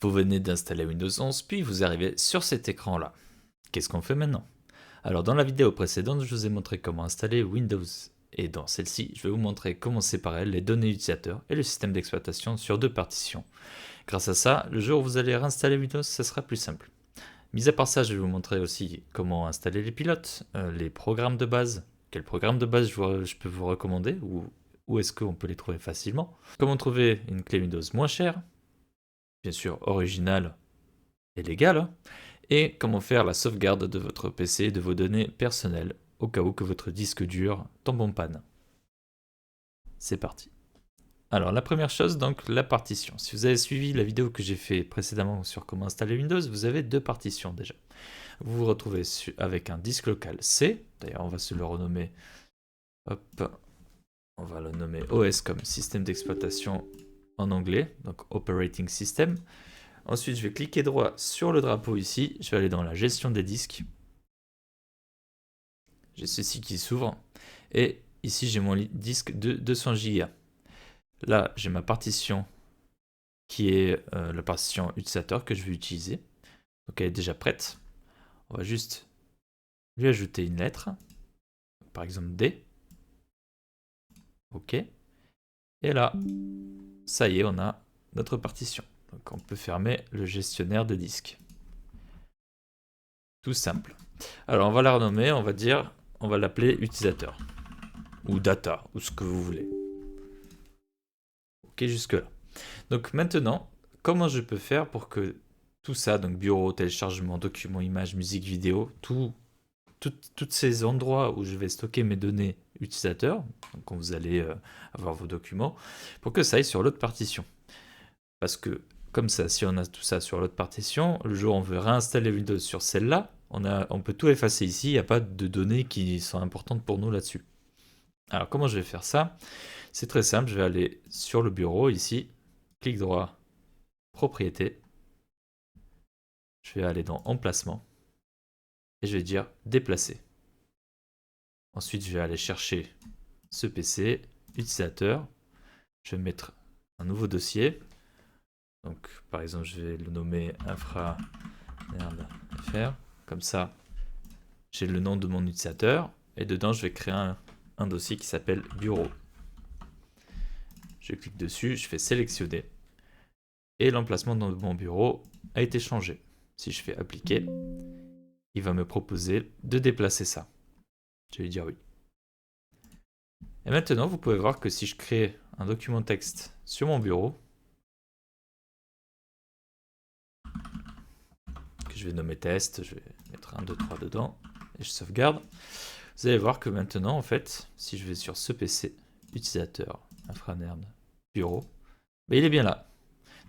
Vous venez d'installer Windows 11, puis vous arrivez sur cet écran-là. Qu'est-ce qu'on fait maintenant? Alors dans la vidéo précédente, je vous ai montré comment installer Windows. Et dans celle-ci, je vais vous montrer comment séparer les données utilisateurs et le système d'exploitation sur deux partitions. Grâce à ça, le jour où vous allez réinstaller Windows, ce sera plus simple. Mis à part ça, je vais vous montrer aussi comment installer les pilotes, les programmes de base, quels programmes de base je peux vous recommander, ou où est-ce qu'on peut les trouver facilement, comment trouver une clé Windows moins chère, bien sûr originale et légale, hein, et comment faire la sauvegarde de votre PC et de vos données personnelles au cas où que votre disque dur tombe en panne. C'est parti. Alors la première chose, donc la partition. Si vous avez suivi la vidéo que j'ai fait précédemment sur comment installer Windows, vous avez deux partitions déjà. Vous vous retrouvez avec un disque local C, d'ailleurs on va se le renommer, hop, on va le nommer OS comme système d'exploitation en anglais, donc Operating System. Ensuite, je vais cliquer droit sur le drapeau ici, je vais aller dans la gestion des disques. J'ai ceci qui s'ouvre, et ici j'ai mon disque de 200 Go. Là, j'ai ma partition qui est la partition utilisateur que je vais utiliser. Donc elle est déjà prête. On va juste lui ajouter une lettre, par exemple D. OK. Et là, ça y est, on a notre partition. Donc on peut fermer le gestionnaire de disques. Tout simple. Alors on va la renommer, on va l'appeler utilisateur. Ou data, ou ce que vous voulez. OK jusque là. Donc maintenant, comment je peux faire pour que tout ça, donc bureau, téléchargement, documents, images, musique, vidéo, tous ces endroits où je vais stocker mes données utilisateurs, donc quand vous allez avoir vos documents, pour que ça aille sur l'autre partition. Parce que comme ça, si on a tout ça sur l'autre partition, le jour où on veut réinstaller Windows sur celle-là, on peut tout effacer ici, il n'y a pas de données qui sont importantes pour nous là-dessus. Alors comment je vais faire ça? C'est très simple, je vais aller sur le bureau ici, clic droit, propriété, je vais aller dans emplacement, et je vais dire déplacer. Ensuite, je vais aller chercher ce PC, utilisateur, je vais mettre un nouveau dossier, donc par exemple je vais le nommer infra nerd.fr, comme ça j'ai le nom de mon utilisateur, et dedans je vais créer un dossier qui s'appelle bureau. Je clique dessus, je fais sélectionner, et l'emplacement de mon bureau a été changé. Si je fais appliquer, il va me proposer de déplacer ça. Je vais lui dire oui. Et maintenant, vous pouvez voir que si je crée un document texte sur mon bureau, que je vais nommer test, je vais mettre 1, 2, 3 dedans, et je sauvegarde, vous allez voir que maintenant, en fait, si je vais sur ce PC, utilisateur, infranerd, bureau, ben il est bien là.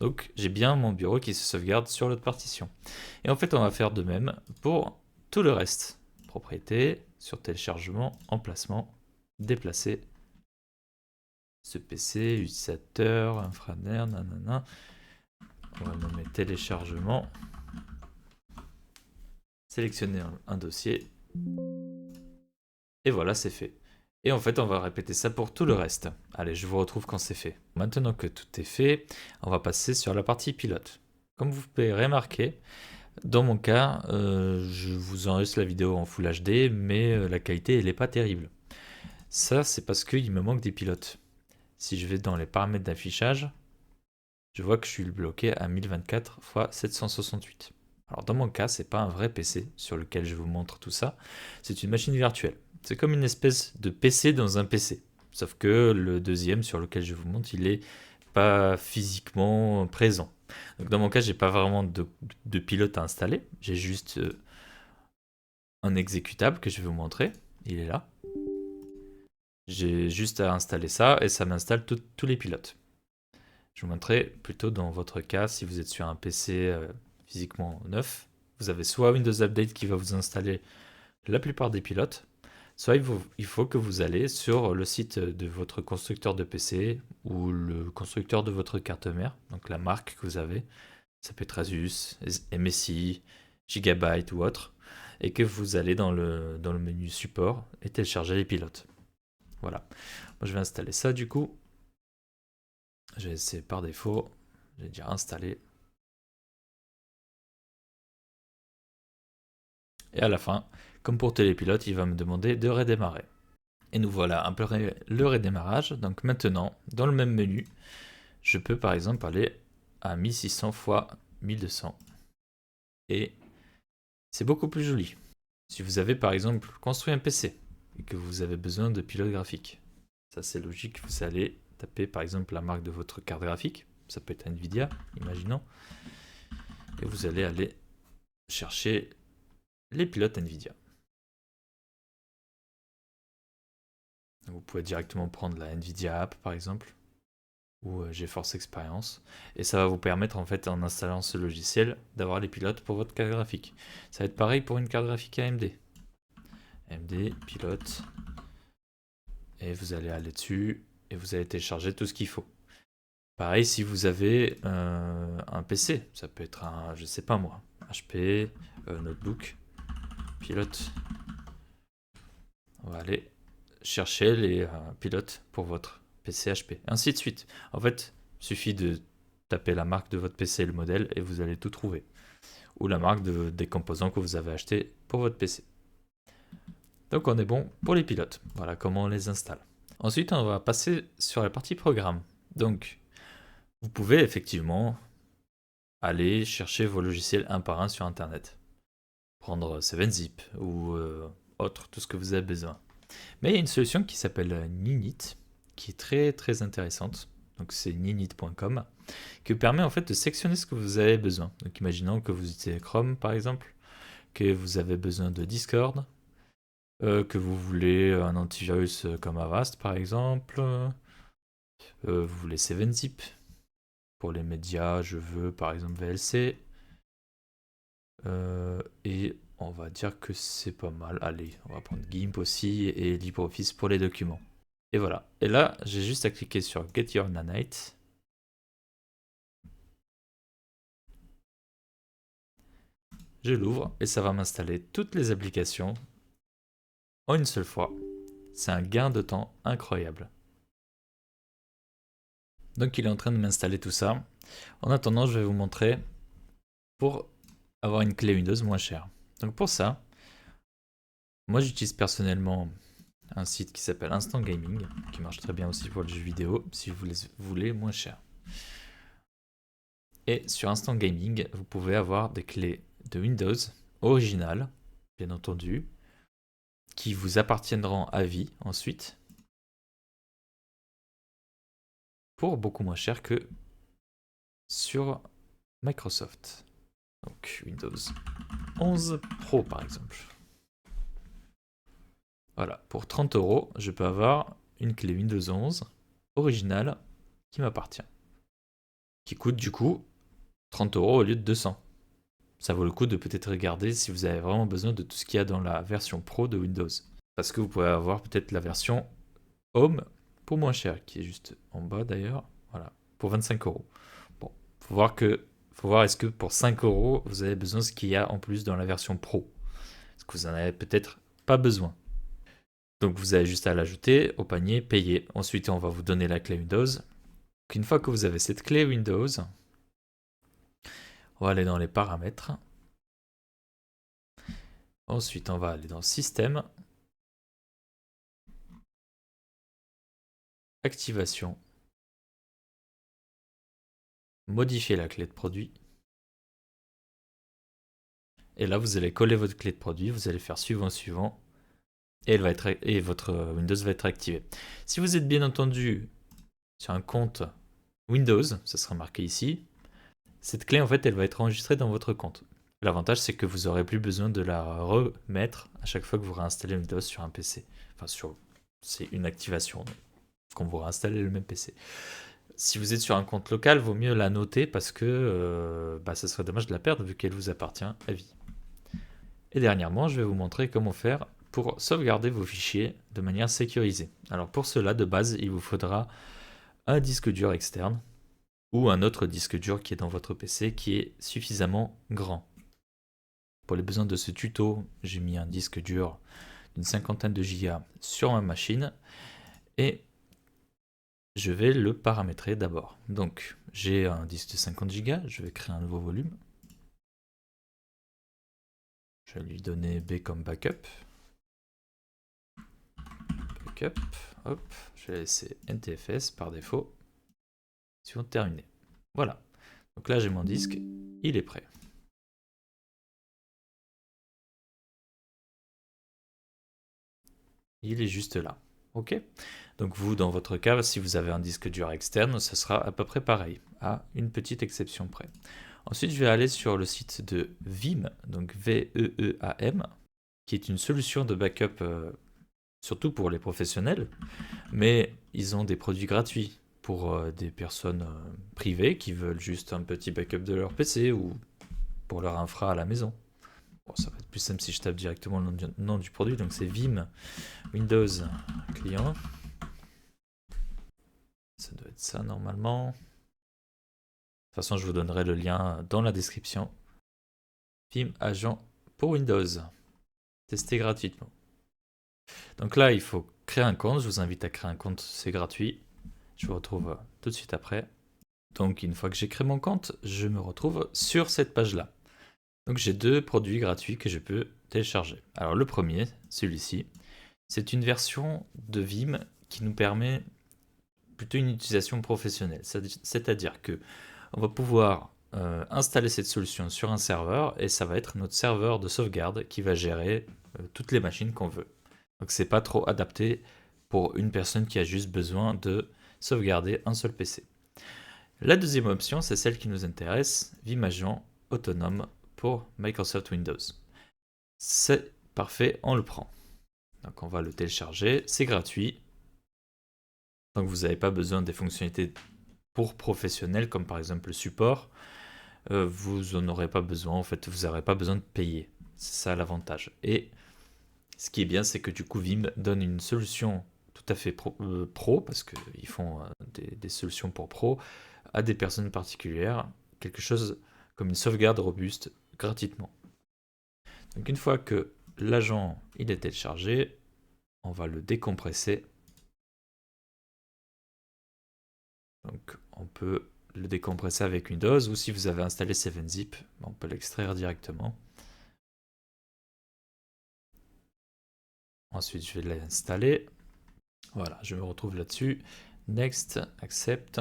Donc j'ai bien mon bureau qui se sauvegarde sur l'autre partition. Et en fait, on va faire de même pour tout le reste. Propriété, sur téléchargement, emplacement, déplacer, ce PC, utilisateur, infranerd, nanana. On va nommer téléchargement, sélectionner un dossier, et voilà, c'est fait. Et en fait, on va répéter ça pour tout le reste. Allez, je vous retrouve quand c'est fait. Maintenant que tout est fait, on va passer sur la partie pilote. Comme vous pouvez remarquer, dans mon cas, je vous enregistre la vidéo en Full HD, mais la qualité, elle n'est pas terrible. Ça, c'est parce qu'il me manque des pilotes. Si je vais dans les paramètres d'affichage, je vois que je suis bloqué à 1024 x 768. Alors dans mon cas, c'est pas un vrai PC sur lequel je vous montre tout ça, c'est une machine virtuelle. C'est comme une espèce de PC dans un PC. Sauf que le deuxième sur lequel je vous montre, il est pas physiquement présent. Donc dans mon cas, j'ai pas vraiment de pilote à installer, j'ai juste un exécutable que je vais vous montrer, il est là. J'ai juste à installer ça et ça m'installe tous les pilotes. Je vous montrerai plutôt dans votre cas, si vous êtes sur un PC physiquement neuf, vous avez soit Windows Update qui va vous installer la plupart des pilotes, soit il faut que vous allez sur le site de votre constructeur de PC ou le constructeur de votre carte mère, donc la marque que vous avez, ça peut être Asus, MSI, Gigabyte ou autre, et que vous allez dans le menu support et télécharger les pilotes. Voilà. Moi je vais installer ça du coup. Je vais essayer par défaut. J'ai déjà installé. Et à la fin, comme pour Télépilote, il va me demander de redémarrer. Et nous voilà après le redémarrage. Donc maintenant, dans le même menu, je peux par exemple aller à 1600 x 1200. Et c'est beaucoup plus joli. Si vous avez par exemple construit un PC et que vous avez besoin de pilote graphique, ça c'est logique, vous allez taper par exemple la marque de votre carte graphique, ça peut être Nvidia, imaginons, et vous allez aller chercher les pilotes Nvidia. Vous pouvez directement prendre la Nvidia App par exemple, ou GeForce Experience, et ça va vous permettre en fait en installant ce logiciel d'avoir les pilotes pour votre carte graphique. Ça va être pareil pour une carte graphique AMD. AMD, pilote, et vous allez aller dessus, et vous allez télécharger tout ce qu'il faut. Pareil si vous avez un PC, ça peut être un, je sais pas moi, HP, notebook, pilote. On va aller chercher les pilotes pour votre PC HP, ainsi de suite. En fait, il suffit de taper la marque de votre PC et le modèle et vous allez tout trouver. Ou la marque des composants que vous avez achetés pour votre PC. Donc on est bon pour les pilotes. Voilà comment on les installe. Ensuite, on va passer sur la partie programme. Donc, vous pouvez effectivement aller chercher vos logiciels un par un sur Internet. Prendre 7-Zip ou autre, tout ce que vous avez besoin. Mais il y a une solution qui s'appelle Ninit, qui est très très intéressante. Donc c'est ninit.com, qui permet en fait de sectionner ce que vous avez besoin. Donc imaginons que vous utilisez Chrome par exemple, que vous avez besoin de Discord, que vous voulez un antivirus comme Avast par exemple, vous voulez 7-Zip. Pour les médias, je veux par exemple VLC. Et on va dire que c'est pas mal. Allez, on va prendre GIMP aussi et LibreOffice pour les documents. Et voilà. Et là, j'ai juste à cliquer sur Get Your Nanite. Je l'ouvre et ça va m'installer toutes les applications en une seule fois. C'est un gain de temps incroyable. Donc il est en train de m'installer tout ça. En attendant, je vais vous montrer pour avoir une clé Windows moins chère. Donc pour ça, moi j'utilise personnellement un site qui s'appelle Instant Gaming, qui marche très bien aussi pour le jeu vidéo, si vous voulez moins cher. Et sur Instant Gaming, vous pouvez avoir des clés de Windows originales, bien entendu, qui vous appartiendront à vie ensuite, pour beaucoup moins cher que sur Microsoft. Donc Windows 11 Pro par exemple. Voilà, pour 30 €, je peux avoir une clé Windows 11 originale qui m'appartient. Qui coûte du coup 30 € au lieu de 200. Ça vaut le coup de peut-être regarder si vous avez vraiment besoin de tout ce qu'il y a dans la version Pro de Windows. Parce que vous pouvez avoir peut-être la version Home pour moins cher, qui est juste en bas d'ailleurs. Voilà, pour 25 €. Bon, faut voir est-ce que pour 5 € vous avez besoin de ce qu'il y a en plus dans la version Pro. Parce que vous en avez peut-être pas besoin. Donc vous avez juste à l'ajouter au panier payer. Ensuite, on va vous donner la clé Windows. Donc, une fois que vous avez cette clé Windows, on va aller dans les paramètres. Ensuite, on va aller dans Système, Activation, modifier la clé de produit. Et là, vous allez coller votre clé de produit, vous allez faire suivant, et votre Windows va être activé. Si vous êtes bien entendu sur un compte Windows, ça sera marqué ici, cette clé en fait elle va être enregistrée dans votre compte. L'avantage c'est que vous n'aurez plus besoin de la remettre à chaque fois que vous réinstallez Windows sur un PC. Enfin c'est une activation quand vous réinstallez le même PC. Si vous êtes sur un compte local, vaut mieux la noter parce que ça serait dommage de la perdre vu qu'elle vous appartient à vie. Et dernièrement, je vais vous montrer comment faire pour sauvegarder vos fichiers de manière sécurisée. Alors pour cela, de base, il vous faudra un disque dur externe ou un autre disque dur qui est dans votre PC qui est suffisamment grand. Pour les besoins de ce tuto, j'ai mis un disque dur d'une 50aine de gigas sur ma machine et je vais le paramétrer d'abord. Donc j'ai un disque de 50 Go, je vais créer un nouveau volume. Je vais lui donner B comme backup. Backup, hop, je vais laisser NTFS par défaut. Si on termine. Voilà. Donc là, j'ai mon disque, il est prêt. Il est juste là. OK. Donc vous, dans votre cas, si vous avez un disque dur externe, ça sera à peu près pareil, à une petite exception près. Ensuite, je vais aller sur le site de Veeam, donc V-E-E-A-M, qui est une solution de backup, surtout pour les professionnels, mais ils ont des produits gratuits pour des personnes privées qui veulent juste un petit backup de leur PC ou pour leur infra à la maison. Bon, ça va être plus simple si je tape directement le nom du produit, donc c'est Veeam Windows client. Ça doit être ça normalement. De toute façon, je vous donnerai le lien dans la description. Veeam agent pour Windows. Tester gratuitement. Donc là, il faut créer un compte. Je vous invite à créer un compte, c'est gratuit. Je vous retrouve tout de suite après. Donc une fois que j'ai créé mon compte, je me retrouve sur cette page-là. Donc j'ai deux produits gratuits que je peux télécharger. Alors le premier, celui-ci, c'est une version de Veeam qui nous permet plutôt une utilisation professionnelle. C'est-à-dire que on va pouvoir installer cette solution sur un serveur et ça va être notre serveur de sauvegarde qui va gérer toutes les machines qu'on veut. Donc c'est pas trop adapté pour une personne qui a juste besoin de sauvegarder un seul PC. La deuxième option, c'est celle qui nous intéresse, Veeam Agent autonome pour Microsoft Windows. C'est parfait, on le prend. Donc on va le télécharger, c'est gratuit. Donc vous n'avez pas besoin des fonctionnalités pour professionnels comme par exemple le support. Vous n'en aurez pas besoin, en fait vous n'aurez pas besoin de payer. C'est ça l'avantage. Et ce qui est bien, c'est que du coup Veeam donne une solution tout à fait pro parce qu'ils font des solutions pour pro à des personnes particulières, quelque chose comme une sauvegarde robuste gratuitement. Donc une fois que l'agent il est téléchargé, on va le décompresser. Donc on peut le décompresser avec Windows ou si vous avez installé 7-Zip, on peut l'extraire directement. Ensuite je vais l'installer. Voilà, je me retrouve là-dessus. Next, accept.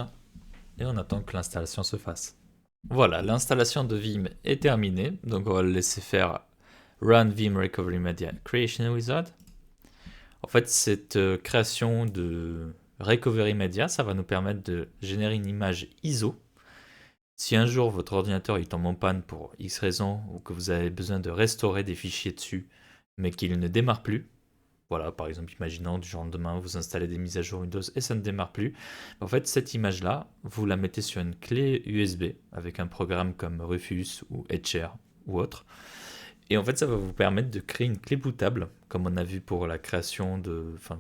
Et on attend que l'installation se fasse. Voilà, l'installation de Veeam est terminée. Donc on va le laisser faire Run Veeam Recovery Media Creation Wizard. En fait, cette création de Recovery Media, ça va nous permettre de générer une image ISO. Si un jour votre ordinateur il tombe en panne pour X raison ou que vous avez besoin de restaurer des fichiers dessus, mais qu'il ne démarre plus, voilà, par exemple, imaginons du jour au lendemain, vous installez des mises à jour Windows et ça ne démarre plus. En fait, cette image-là, vous la mettez sur une clé USB avec un programme comme Rufus ou Etcher ou autre. Et en fait, ça va vous permettre de créer une clé bootable, comme on a vu pour la création de, enfin,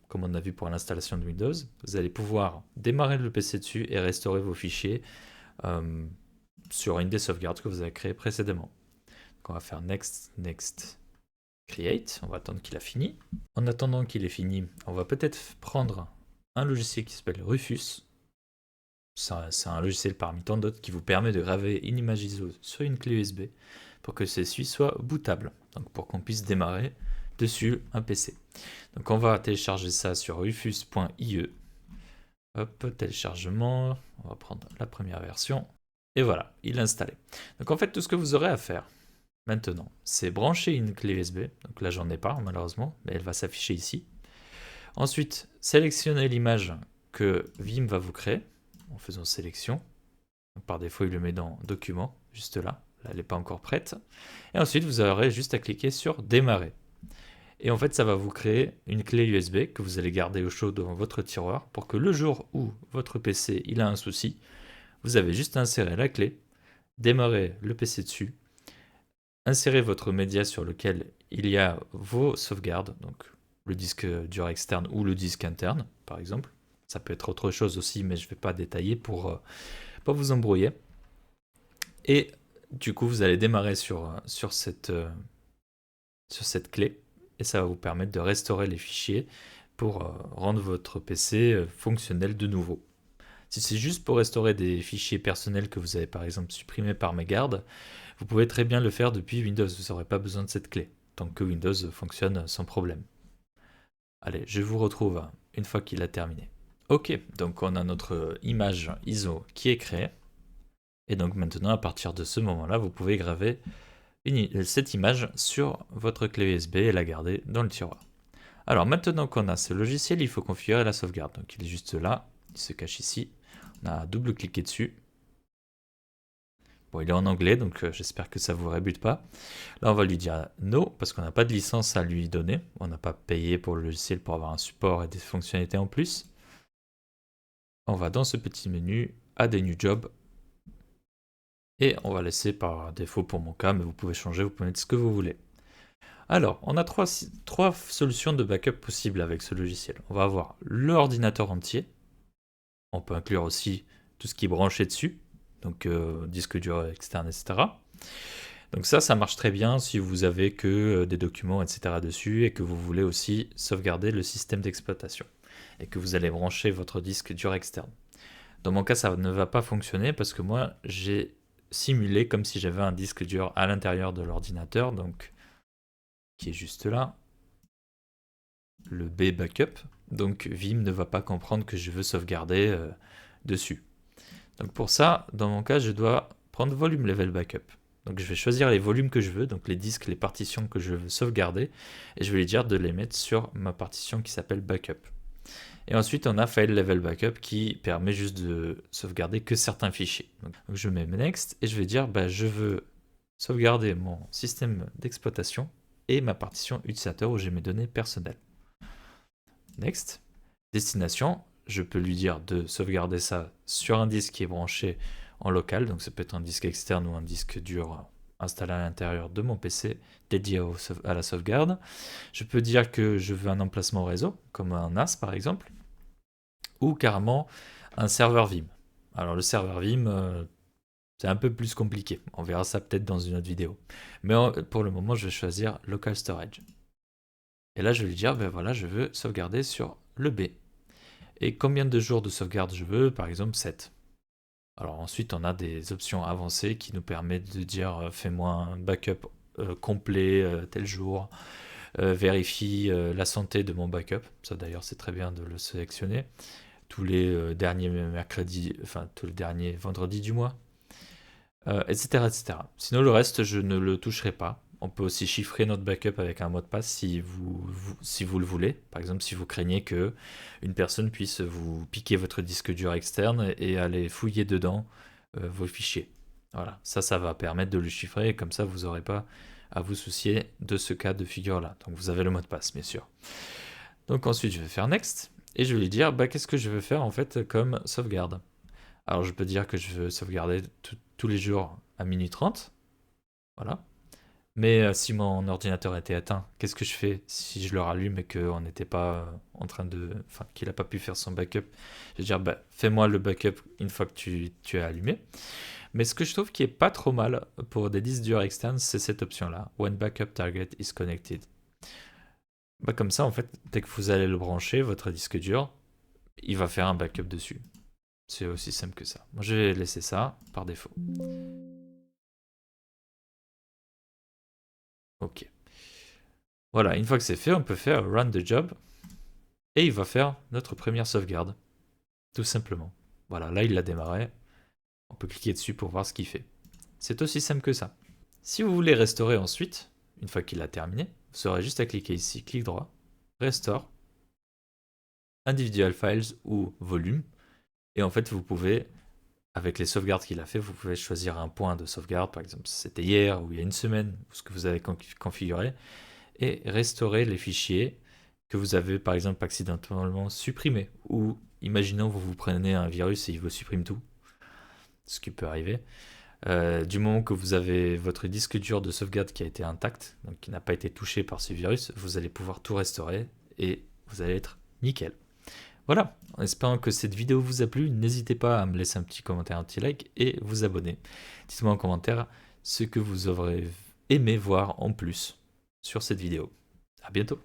comme on a vu pour l'installation de Windows. Vous allez pouvoir démarrer le PC dessus et restaurer vos fichiers sur une des sauvegardes que vous avez créées précédemment. Donc on va faire Next, Next, Create. On va attendre qu'il a fini. En attendant qu'il ait fini, on va peut-être prendre un logiciel qui s'appelle Rufus. C'est un logiciel parmi tant d'autres qui vous permet de graver une image ISO sur une clé USB pour que celle-ci soit bootable, donc pour qu'on puisse démarrer dessus un PC. Donc on va télécharger ça sur rufus.ie. Hop, téléchargement, on va prendre la première version. Et voilà, il est installé. Donc en fait, tout ce que vous aurez à faire maintenant, c'est brancher une clé USB. Donc là, j'en ai pas malheureusement, mais elle va s'afficher ici. Ensuite, sélectionnez l'image que Veeam va vous créer en faisant sélection. Donc, par défaut, il le met dans document, juste là. Là, elle n'est pas encore prête. Et ensuite, vous aurez juste à cliquer sur démarrer. Et en fait, ça va vous créer une clé USB que vous allez garder au chaud dans votre tiroir pour que le jour où votre PC il a un souci, vous avez juste à insérer la clé, démarrer le PC dessus, insérer votre média sur lequel il y a vos sauvegardes, donc le disque dur externe ou le disque interne, par exemple. Ça peut être autre chose aussi, mais je ne vais pas détailler pour pas vous embrouiller. Et du coup, vous allez démarrer sur cette clé et ça va vous permettre de restaurer les fichiers pour rendre votre PC fonctionnel de nouveau. Si c'est juste pour restaurer des fichiers personnels que vous avez par exemple supprimés par mégarde, vous pouvez très bien le faire depuis Windows, vous n'aurez pas besoin de cette clé, tant que Windows fonctionne sans problème. Allez, je vous retrouve une fois qu'il a terminé. Ok, donc on a notre image ISO qui est créée. Et donc maintenant, à partir de ce moment-là, vous pouvez graver cette image sur votre clé USB et la garder dans le tiroir. Alors maintenant qu'on a ce logiciel, il faut configurer la sauvegarde. Donc il est juste là, il se cache ici. On a double-cliqué dessus. Bon, il est en anglais, donc j'espère que ça ne vous rébute pas. Là, on va lui dire no, parce qu'on n'a pas de licence à lui donner. On n'a pas payé pour le logiciel pour avoir un support et des fonctionnalités en plus. On va dans ce petit menu, Add a new job. Et on va laisser par défaut pour mon cas, mais vous pouvez changer, vous pouvez mettre ce que vous voulez. Alors, on a trois solutions de backup possibles avec ce logiciel. On va avoir l'ordinateur entier. On peut inclure aussi tout ce qui est branché dessus, donc disque dur externe, etc. Donc ça marche très bien si vous avez que des documents, etc. dessus et que vous voulez aussi sauvegarder le système d'exploitation et que vous allez brancher votre disque dur externe. Dans mon cas, ça ne va pas fonctionner parce que moi, j'ai simulé comme si j'avais un disque dur à l'intérieur de l'ordinateur, donc qui est juste là, le B backup. Donc Vim ne va pas comprendre que je veux sauvegarder dessus. Donc pour ça, dans mon cas, je dois prendre volume level backup. Donc je vais choisir les volumes que je veux, donc les disques, les partitions que je veux sauvegarder, et je vais lui dire de les mettre sur ma partition qui s'appelle backup. Et ensuite, on a file level backup qui permet juste de sauvegarder que certains fichiers. Donc je mets next et je vais dire je veux sauvegarder mon système d'exploitation et ma partition utilisateur où j'ai mes données personnelles. Next. Destination, je peux lui dire de sauvegarder ça sur un disque qui est branché en local, donc ça peut être un disque externe ou un disque dur installé à l'intérieur de mon PC dédié à la sauvegarde. Je peux dire que je veux un emplacement réseau, comme un NAS par exemple, ou carrément un serveur Vim. Alors le serveur Vim, c'est un peu plus compliqué, on verra ça peut-être dans une autre vidéo. Mais pour le moment, je vais choisir Local Storage. Et là, je vais lui dire, voilà, je veux sauvegarder sur le B. Et combien de jours de sauvegarde je veux? Par exemple, 7. Alors ensuite, on a des options avancées qui nous permettent de dire, fais-moi un backup complet tel jour, vérifie la santé de mon backup. Ça d'ailleurs, c'est très bien de le sélectionner. Tous les derniers mercredis, enfin tous les derniers vendredis du mois, etc., etc. Sinon, le reste, je ne le toucherai pas. On peut aussi chiffrer notre backup avec un mot de passe si vous le voulez. Par exemple, si vous craignez que une personne puisse vous piquer votre disque dur externe et aller fouiller dedans vos fichiers. Voilà, ça va permettre de le chiffrer et comme ça, vous n'aurez pas à vous soucier de ce cas de figure-là. Donc, vous avez le mot de passe, bien sûr. Donc, ensuite, je vais faire Next et je vais lui dire qu'est-ce que je veux faire en fait comme sauvegarde. Alors, je peux dire que je veux sauvegarder tous les jours à minuit 30. Voilà. Mais si mon ordinateur était éteint, qu'est-ce que je fais si je le rallume et qu'on n'était pas en train de... Enfin, qu'il n'a pas pu faire son backup? Je vais dire, fais-moi le backup une fois que tu es allumé. Mais ce que je trouve qui est pas trop mal pour des disques durs externes, c'est cette option-là. When backup target is connected. Comme ça, en fait, dès que vous allez le brancher, votre disque dur, il va faire un backup dessus. C'est aussi simple que ça. Moi, je vais laisser ça par défaut. Ok. Voilà, une fois que c'est fait, on peut faire run the job et il va faire notre première sauvegarde. Tout simplement. Voilà, là il l'a démarré. On peut cliquer dessus pour voir ce qu'il fait. C'est aussi simple que ça. Si vous voulez restaurer ensuite, une fois qu'il a terminé, vous aurez juste à cliquer ici, clic droit, Restore, Individual Files ou Volume. Et en fait, vous pouvez, avec les sauvegardes qu'il a fait, vous pouvez choisir un point de sauvegarde, par exemple si c'était hier ou il y a une semaine, ou ce que vous avez configuré, et restaurer les fichiers que vous avez par exemple accidentellement supprimés. Ou imaginons vous prenez un virus et il vous supprime tout, ce qui peut arriver. Du moment que vous avez votre disque dur de sauvegarde qui a été intact, donc qui n'a pas été touché par ce virus, vous allez pouvoir tout restaurer et vous allez être nickel. Voilà, en espérant que cette vidéo vous a plu, n'hésitez pas à me laisser un petit commentaire, un petit like et vous abonner. Dites-moi en commentaire ce que vous aurez aimé voir en plus sur cette vidéo. À bientôt.